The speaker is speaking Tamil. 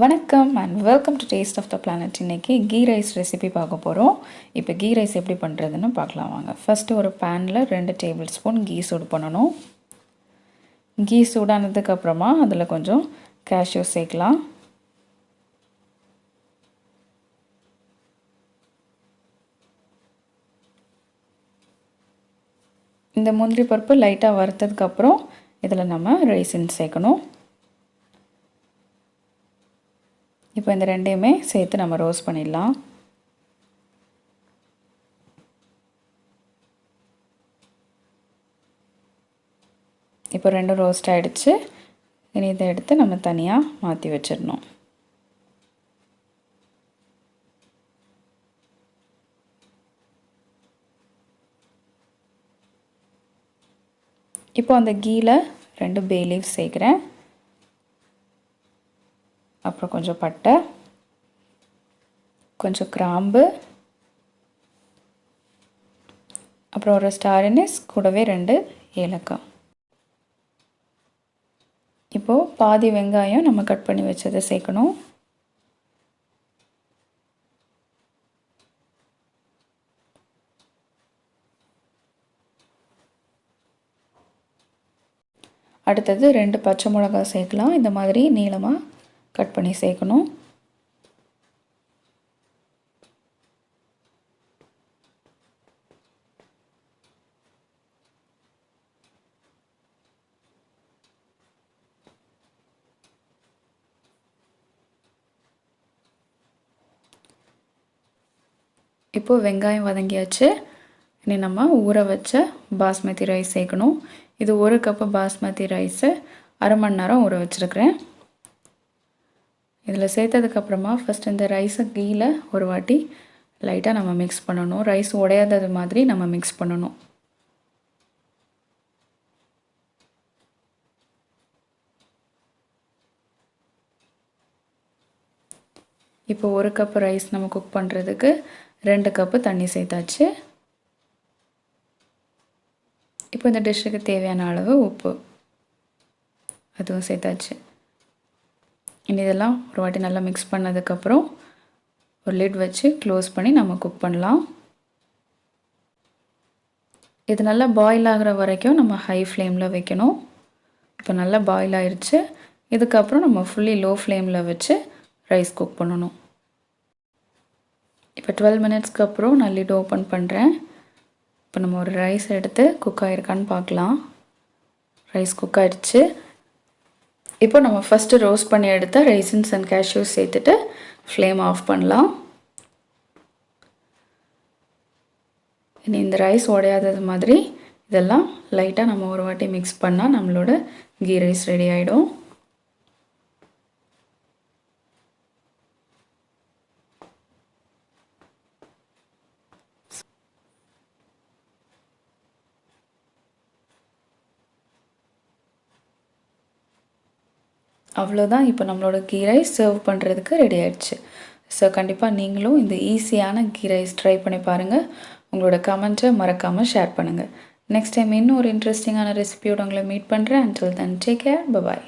வணக்கம் and welcome to Taste of the Planet. இன்றைக்கி கீ ரைஸ் ரெசிபி பார்க்க போகிறோம். இப்போ கீ ரைஸ் எப்படி பண்ணுறதுன்னு பார்க்கலாம் வாங்க. ஃபஸ்ட்டு ஒரு பேனில் 2 டேபிள் ஸ்பூன் கீ சூடு பண்ணணும். கீ சூடானதுக்கப்புறமா அதில் கொஞ்சம் கேஷ்யூ சேர்க்கலாம். இந்த முந்திரி பருப்பு லைட்டாக வறுத்ததுக்கப்புறம் இதில் நம்ம ரைசின் சேர்க்கணும். இப்போ இந்த ரெண்டையுமே சேர்த்து நம்ம ரோஸ்ட் பண்ணிடலாம். இப்போ ரெண்டும் ரோஸ்ட் ஆகிடுச்சு. இனி இதை எடுத்து நம்ம தனியாக மாற்றி வச்சிடணும். இப்போ அந்த கீயில் 2 பே லீஃப் சேர்க்குறேன். அப்புறம் கொஞ்சம் பட்டை, கொஞ்சம் கிராம்பு, அப்புறம் ஒரு ஸ்டார் அனீஸ், கூடவே 2 ஏலக்காய். இப்போது பாதி வெங்காயம் நம்ம கட் பண்ணி வச்சதை சேர்க்கணும். அடுத்தது 2 பச்சை மிளகாய் சேர்க்கலாம். இந்த மாதிரி நீளமாக கட் பண்ணி சேர்க்கணும். இப்போது வெங்காயம் வதங்கியாச்சு. இனி நம்ம ஊற வச்ச பாஸ்மதி ரைஸ் சேர்க்கணும். இது 1 கப்பு பாஸ்மதி ரைஸு 1/2 மணி நேரம் ஊற வச்சுருக்கிறேன். இதில் சேர்த்ததுக்கப்புறமா ஃபஸ்ட் இந்த ரைஸை கீயில் ஒரு வாட்டி லைட்டாக நம்ம மிக்ஸ் பண்ணணும். ரைஸ் உடையாதது மாதிரி நம்ம மிக்ஸ் பண்ணணும். இப்போ 1 கப்பு ரைஸ் நம்ம குக் பண்ணுறதுக்கு 2 கப்பு தண்ணி சேர்த்தாச்சு. இப்போ இந்த டிஷ்ஷுக்கு தேவையான அளவு உப்பு அதுவும் சேர்த்தாச்சு. இனி இதெல்லாம் ஒரு வாட்டி நல்லா மிக்ஸ் பண்ணதுக்கப்புறம் ஒரு லிட் வச்சு க்ளோஸ் பண்ணி நம்ம குக் பண்ணலாம். இது நல்லா பாயில் ஆகிற வரைக்கும் நம்ம ஹை ஃப்ளேமில் வைக்கணும். இப்போ நல்லா பாயில் ஆயிடுச்சு. இதுக்கப்புறம் நம்ம ஃபுல்லி லோ ஃப்ளேமில் வச்சு ரைஸ் குக் பண்ணணும். இப்போ 12 மினிட்ஸ்க்கு அப்புறம் நான் லிட் ஓப்பன் பண்ணுறேன். இப்போ நம்ம ஒரு ரைஸ் எடுத்து குக் ஆகிருக்கான்னு பார்க்கலாம். ரைஸ் குக் ஆகிடுச்சு. இப்போ நம்ம ஃபஸ்ட்டு ரோஸ்ட் பண்ணி எடுத்த ரைசின்ஸ் அண்ட் கேஷ்யூஸ் சேர்த்துட்டு ஃப்ளேம் ஆஃப் பண்ணலாம். இனி இந்த ரைஸ் உடையாதது மாதிரி இதெல்லாம் லைட்டாக நம்ம ஒரு வாட்டி மிக்ஸ் பண்ணால் நம்மளோட கீ ரைஸ் ரெடி ஆகிடும். அவ்வளோதான். இப்போ நம்மளோட கீ ரைஸ் சர்வ் பண்ணுறதுக்கு ரெடி ஆகிடுச்சு. ஸோ கண்டிப்பாக நீங்களும் இந்த ஈஸியான கீ ரைஸ் ட்ரை பண்ணி பாருங்கள். உங்களோட கமெண்ட்டை மறக்காமல் ஷேர் பண்ணுங்கள். நெக்ஸ்ட் டைம் இன்னும் ஒரு இன்ட்ரெஸ்டிங்கான ரெசிபியோடு உங்களை மீட் பண்ணுறேன். Until then take care. By.